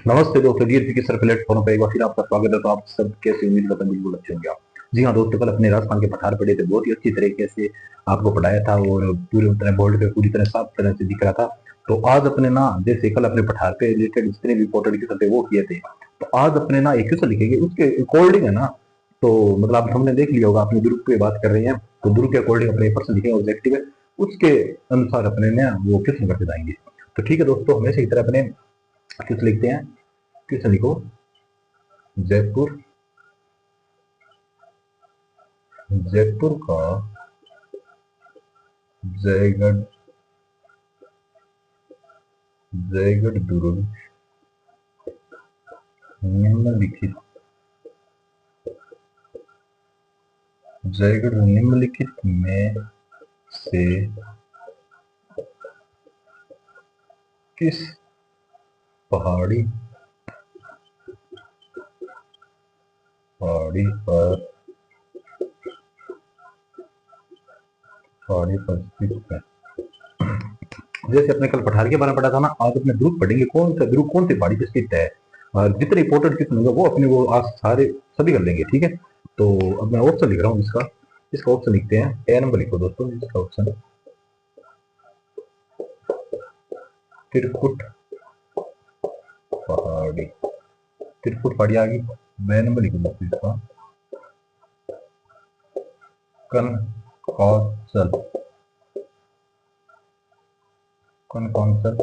नमस्ते दोस्तों, डीएलपी के सर प्लेटफॉर्म पर एक बार फिर आपका स्वागत है। तो आप सब कैसे, उम्मीद करते हैं बिल्कुल अच्छे होंगे आप। जी हाँ दोस्तों, कल अपने राजस्थान के पठार पढ़े थे, बहुत ही अच्छी तरीके से आपको पढ़ाया था और पूरी तरह बोर्ड पे पूरी तरह साफ तरह से दिख रहा था। तो आज अपने ना, जैसे कल अपने पठार पे रिलेटेड जितने भी इंपॉर्टेंट क्वेश्चन थे वो किए थे, तो आज अपने ना एक क्वेश्चन लिखेंगे, उसके अकॉर्डिंग है ना। तो मतलब आप हमने देख लिया होगा, अपने ग्रुप पे बात कर रहे हैं, तो ग्रुप के अकॉर्डिंग अपने प्रश्न लिखेंगे, ऑब्जेक्टिव है उसके अनुसार अपने ना वो क्वेश्चन करते जाएंगे। तो ठीक है दोस्तों, हमेशा की तरह अपने क्वेश्चन लिखते हैं। क्वेश्चन लिखो, जयपुर जयपुर का जयगढ़ जयगढ़ दुर्ग निम्नलिखित जयगढ़ निम्नलिखित में से किस पहाड़ी पहाड़ी पर पहाड़ी पर स्थित है। जैसे अपने कल पठार के बारे में पढ़ा था ना, आज अपने ध्रुव पढ़ेंगे, कौन सा ध्रुव कौन सी पहाड़ी पर स्थित है। और जितने इंपॉर्टेंट क्वेश्चन होंगे वो अपने वो आज सारे सभी कर लेंगे, ठीक है। तो अब मैं ऑप्शन लिख रहा हूँ इसका। इसका ऑप्शन लिखते हैं, ए नंबर लिखो दोस्तों। इसका ऑप्शन त्रिकुट पहाड़ी, त्रिकुट पहाड़ी आ गई। बे नंबर लिखो दोस्तों इसका कनकौशल कनकौशल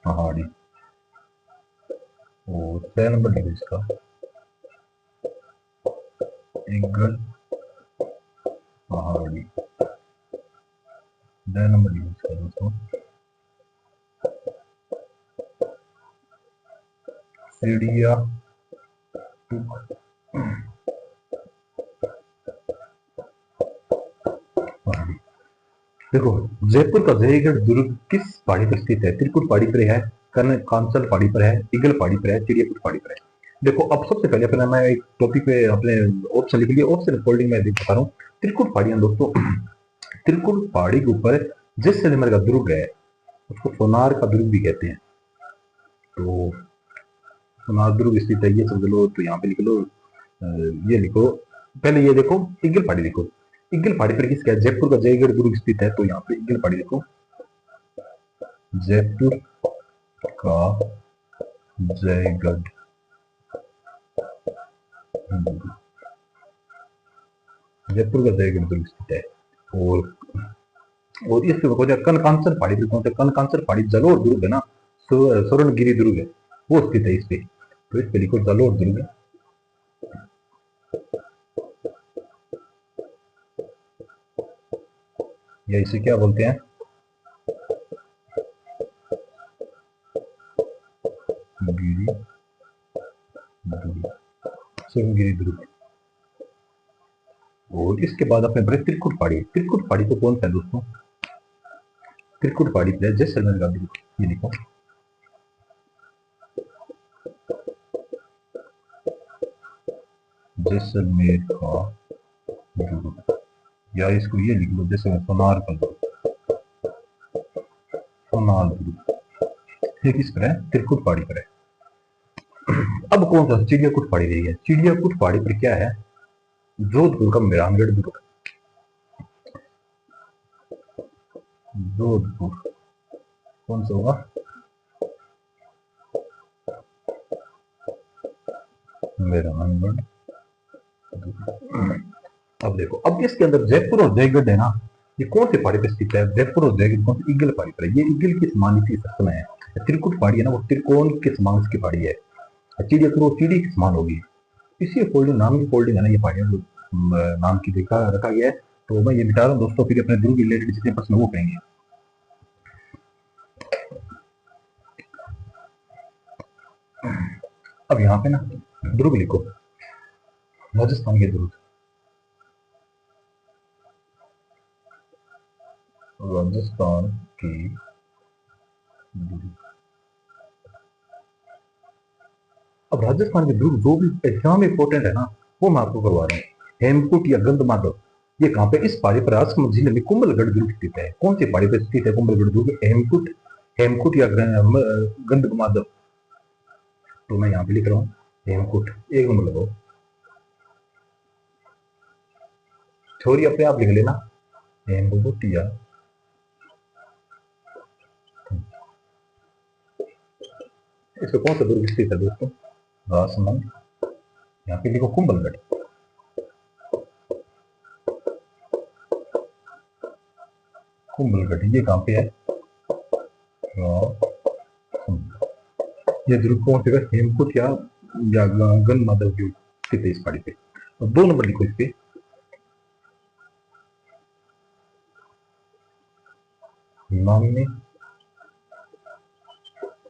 पहाड़ी। और 6 नंबर लिखो इसका ईगल पहाड़ी। 10 नंबर लिखो इसका दोस्तों सीढ़िया पहाड़ी। देखो, जयपुर का जयगढ़ दुर्ग किस पहाड़ी पर स्थित है? त्रिकुट पहाड़ी पर है, कनकांचल पहाड़ी पर है, ईगल पहाड़ी पर है, चिड़ियापुर पहाड़ी पर है। देखो, अब सबसे पहले अपना मैं एक टॉपिक पे अपने ऑप्शन लिख लिया। ऑप्शन फोल्डिंग में बता रहा हूँ। त्रिकुट पहाड़ियां दोस्तों, त्रिकुट पहाड़ी के ऊपर जैसलमेर का दुर्ग है, उसको सोनार का दुर्ग भी कहते हैं। तो सोनार दुर्ग स्थित है, ये समझ लो। तो यहाँ पे लिख लो, ये लिखो। पहले ये देखो, ईगल पहाड़ी देखो। ईगल पहाड़ी पर किसका है? जयपुर का जयगढ़ दुर्ग स्थित है, तो यहाँ पे ईगल पहाड़ी देखो। जयपुर का जयगढ़ जयपुर का जयगढ़ दुर्ग स्थित है। और इसके ऊपर कनकांचन पहाड़ी पर कौन सा? कनकांचन पहाड़ी जलोर दुर्ग है ना, स्वर्णगिरी दुर्ग है, वो स्थित है इस पे। तो इस पे लिखो जलोर दुर्ग, या इसे क्या बोलते हैं? गिरी दुर्ग, स्वर्णगिरी दुर्ग। और इसके बाद अपने बड़े त्रिकुट पहाड़ी। त्रिकुट पहाड़ी तो कौन सा है दोस्तों? त्रिकुट पहाड़ी पे जैसलमेर का दुर्ग, ये देखो। जैसलमेर का दुर्ग, या इसको ये लिख लो जैसे सोनार का दुर्ग, सोनार दुर्ग। ये किस पर है? त्रिकुट पहाड़ी पर है। अब कौन सा? चिड़ियाकुट पहाड़ी रही है। चिड़ियाकुट पहाड़ी पर क्या है? जोधपुर का मेहरानगढ़ दुर्ग। जोधपुर कौन सा होगा? मेहरानगढ़। अब देखो, अब इसके अंदर जयपुर और जयगढ़ है ना, ये कौन से पहाड़ी पर स्थित है? जयपुर और जयगढ़ कौन सी? ईगल पहाड़ी पर है। ये ईगल की समान इसी सत्य में है। त्रिकुट पहाड़ी है ना, वो त्रिकोण के समान उसकी पहाड़ी है। चिड़ियापुर वो चिड़ी के समान होगी। इसी फोल्डिंग, नाम की फोल्डिंग है ना, ये पहाड़ियां जो नाम की देखा रखा गया है। तो मैं ये मिटा रहा हूँ दोस्तों, फिर अपने ध्रुव रिलेटेड जितने प्रश्न वो करेंगे। अब यहाँ पे ना दुर्ग लिखो, राजस्थान के दुर्ग, राजस्थान की दुर्ग। अब राजस्थान के दुर्ग जो भी एग्जाम इंपॉर्टेंट है ना, वो मैं आपको करवा रहा हूँ। हेमकुट या गंधमार्ग, ये कहाँ पे? इस पहाड़ी पर राजसमंद जिले में कुंभलगढ़ दुर्ग स्थित है। कौन सी पहाड़ी पर स्थित है कुंभलगढ़ दुर्ग? हेमकुट हेमकुट या गंधमाधव, तो मैं यहाँ पे लिख रहा हूँ हेमकुट, एक नंबर लगाओ। छोरी अपने आप लिख लेना हेमकुट या, इसमें कौन सा दुर्ग स्थित है दोस्तों? राजसमंद। यहाँ पे लिखो कुंभलगढ़। कुंभलगढ़ ये कहाँ पे है? ये दुर्ग कौन से? हेमकुट या गंधमाधव जो स्थित है इस पहाड़ी पे। और 2 नंबर लिखो इस पे, नानी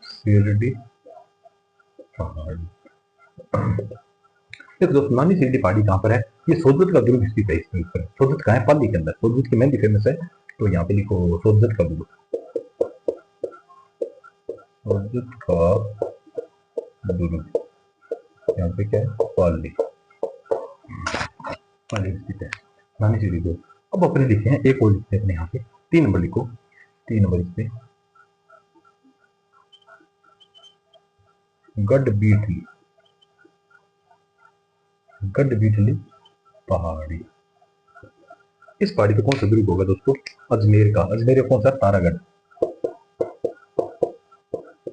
शिरडी पहाड़ी। देखो दोस्तों, नानी शिरडी पहाड़ी कहाँ पर है? ये सोजत का दुर्ग स्थित है इसके ऊपर। सोजत कहाँ है? पाली के अंदर। सोजत की मेहंदी फेमस है, तो यहाँ पे लिखो सोजत का दुर्ग। सोजत का दुर्ग यहाँ पे क्या है? पाली, पाली स्थित है नानी शिरडी दुर्ग। अब अपने लिखे हैं एक और लिखते हैं अपने यहाँ पे, 3 नंबर लिखो। 3 नंबर इस पे गढ़बीठली, गढ़बीठली पहाड़ी। इस पहाड़ी पे कौन सा दुर्ग होगा दोस्तों? अजमेर का। अजमेर का कौन सा? तारागढ़।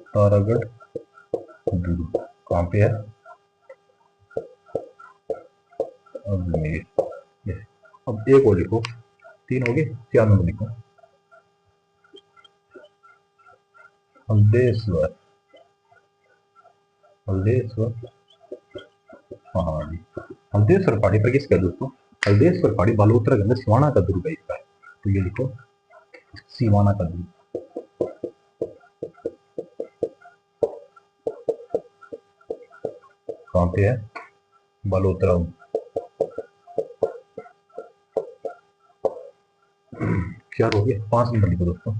तारागढ़ दुर्ग कहाँ पे है? अजमेर। अब एक और लिखो, 3 हो गए, 4 नंबर लिखो हल्देश्वर, हल्देश्वर पहाड़ी। हल्देश्वर पहाड़ी पर किसका दोस्तों? हल्देश्वर पहाड़ी बालोतरा के अंदर सिवाना का दुर्ग है इसका, तो ये लिखो सिवाना का दुर्ग। कहाँ पे है? बालोतरा। क्या हो गया? 5 नंबर लिखो दोस्तों,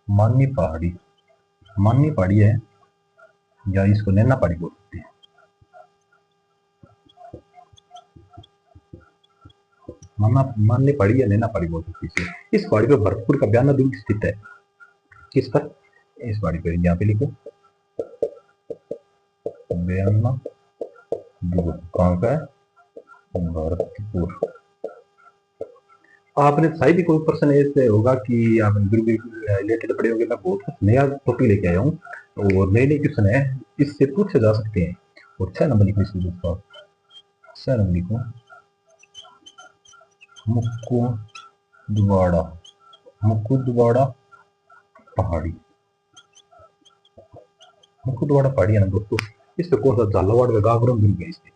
मानी पहाड़ी। मानी पहाड़ी है, या इसको नैना पहाड़ी बोल सकते हैं। माननी पहाड़ी या नैना पहाड़ी बोल सकते हैं। इस पहाड़ी पर भरतपुर का बयाना दुर्ग स्थित है। किस पर? इस पहाड़ी पर, यहाँ पे लिखो बयाना दुर्ग कहाँ का है? भरतपुर। आपने शायद ही कोई पर्सन ऐसे होगा कि आपने दुर्ग रिलेटेड पढ़े होंगे। मैं बहुत कुछ नया टॉपिक लेके आया हूँ, और नए नए क्वेश्चन है, इससे पूछे जा सकते हैं। और 6 नंबर लिखो इसके दोस्तों, 6 नंबर लिखो मुकुंदवाड़ा, मुकुंदवाड़ा पहाड़ी। मुकुंदवाड़ा पहाड़ी है ना दोस्तों, इस पे कौन सा? झालावाड़ का गागरम दुर्ग है इसमें।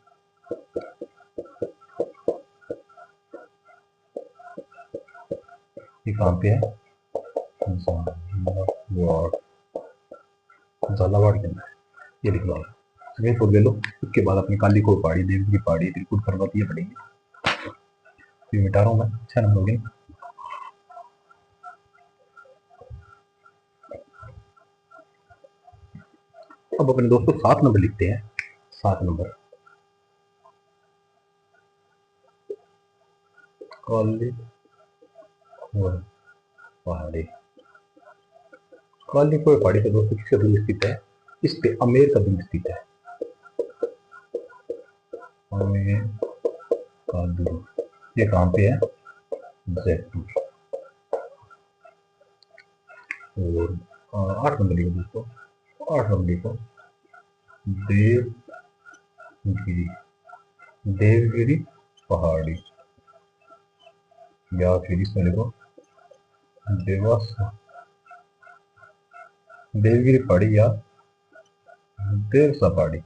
ये कहाँ पे है? झालावाड़ के अंदर, ये लिख लो आप। स्क्रीन शॉट ले लो। उसके बाद अपनी काली को पहाड़ी, देवगिरी पहाड़ी, त्रिकुट पर्वत, ये पढ़ेंगे। ये मिटा रहा हूँ मैं, 6 नंबर हो गए। अब अपने दोस्तों 7 नंबर लिखते हैं। 7 नंबर काली पहाड़ी। काली कोई पहाड़ी पे दोस्तों किसका दुर्ग स्थित है? इस पे अमेर का दुर्ग स्थित है। अमेर का दुर्ग ये कहाँ पे है? जयपुर। और 8 नंबर लिखो दोस्तों, 8 नंबर लिखो देवगिरी, देवगिरी पहाड़ी, या फिर इसमें लिखो देवास, देवगिरी पहाड़ी या देवसा पहाड़ी।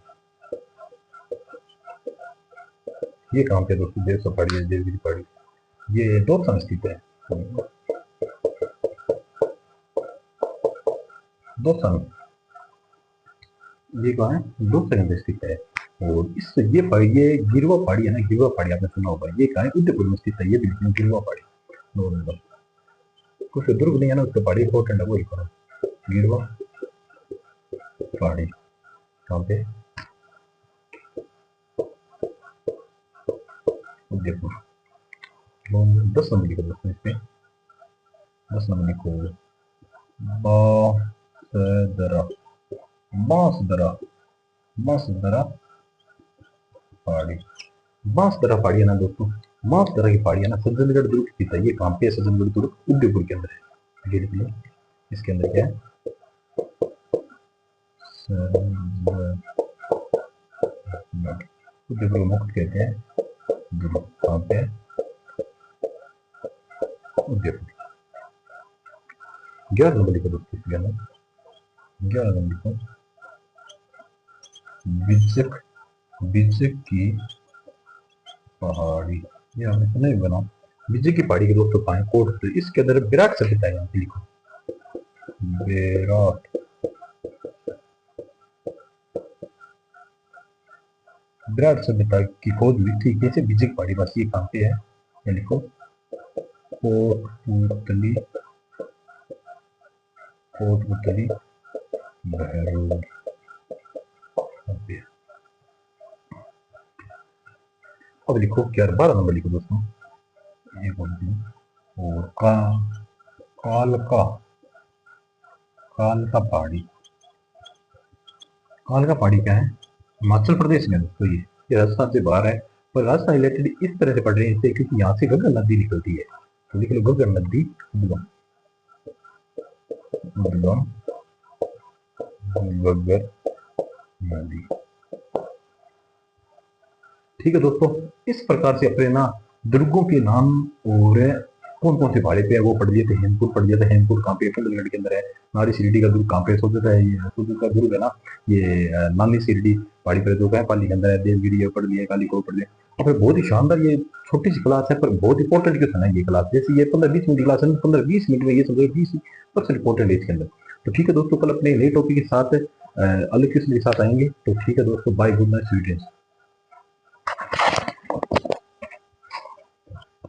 ये कहाँ पे दोस्तों? देवसा पहाड़ी है, देवगिरी पहाड़ी, ये दौसा में स्थित है। दौसा में, ये कहाँ है? दौसा के अंदर स्थित है। और इस ये पहाड़ी, ये गिरवा पहाड़ी है ना, गिरवा पहाड़ी आपने सुना होगा। ये कहाँ है? उदयपुर में स्थित है। ये बिल्कुल गिरवा पहाड़ी। 9 नंबर। कुछ दुर्ग नहीं है ना उसका, पहाड़ी इंपॉर्टेंट है, वो लिखो गिरवा पहाड़ी कहाँ पे? उदयपुर। 10 नंबर लिखो दोस्तों इसमें 10 नंबर लिखो बांसदरा, बांसदरा, बांसदरा पहाड़ी। बांसदरा पहाड़ी है ना दोस्तों, बांसदरा की पहाड़ी है ना सज्जनगढ़ दुर्ग की है। ये कहाँ पे है सज्जनगढ़ दुर्ग? उदयपुर के अंदर है। ये लिख लो, इसके अंदर क्या है? उदयपुर को मुक्त कहते हैं दुर्ग। कहाँ पे है? उदयपुर। 11 नंबर लिखो दोस्तों, इसके अंदर 11 नंबर लिखो बिजक, बिजक की पहाड़ी। ये हमने सुना ही बना। बिजक की पहाड़ी के दोस्तों पाए कोट, इसके अंदर विराट सभ्यता है। यहाँ पे लिखो विराट, विराट सभ्यता की खोज हुई थी कैसे? बिजक पहाड़ी। बस ये कहाँ पे है? ये लिखो कोटपुतली, कोटपुतली बहरोड। अब लिखो क्या? 12 नंबर लिखो दोस्तों, ये बोल दूं और कालका, कालका पहाड़ी। कालका पहाड़ी क्या है? हिमाचल प्रदेश में दोस्तों। ये राजस्थान से बाहर है, पर राजस्थान रिलेटेड इस तरह से पढ़ रहे हैं इससे, क्योंकि यहाँ से गंगा नदी निकलती है। तो लिख लो गंगा नदी, उद्गम, उद्गम गग्गर नदी। ठीक है दोस्तों, इस प्रकार से अपने ना दुर्गों के नाम और कौन कौन से पहाड़ी पे है वो पढ़ लिए थे। हेमकुट पढ़ लिया था। हेमकुट कहाँ पे? कुंडलगढ़ के अंदर है। नारी शिरडी का दुर्ग कहाँ पे? सोचता है ये सोचता का दुर्ग है ना, ये नानी शिरडी पहाड़ी पर जो है पाली के अंदर है। देवगिरी ये पढ़ लिया, काली को पढ़ लिया। और फिर बहुत ही शानदार, ये छोटी सी क्लास है पर बहुत इंपॉर्टेंट क्वेश्चन है ये क्लास। जैसे ये 15-20 मिनट की क्लास है, 15-20 मिनट में ये समझो 20% इंपॉर्टेंट है इसके अंदर। तो ठीक है दोस्तों, कल अपने नए टॉपिक के साथ अलग क्वेश्चन के साथ आएंगे। तो ठीक है दोस्तों, bye, good night, sweet dreams.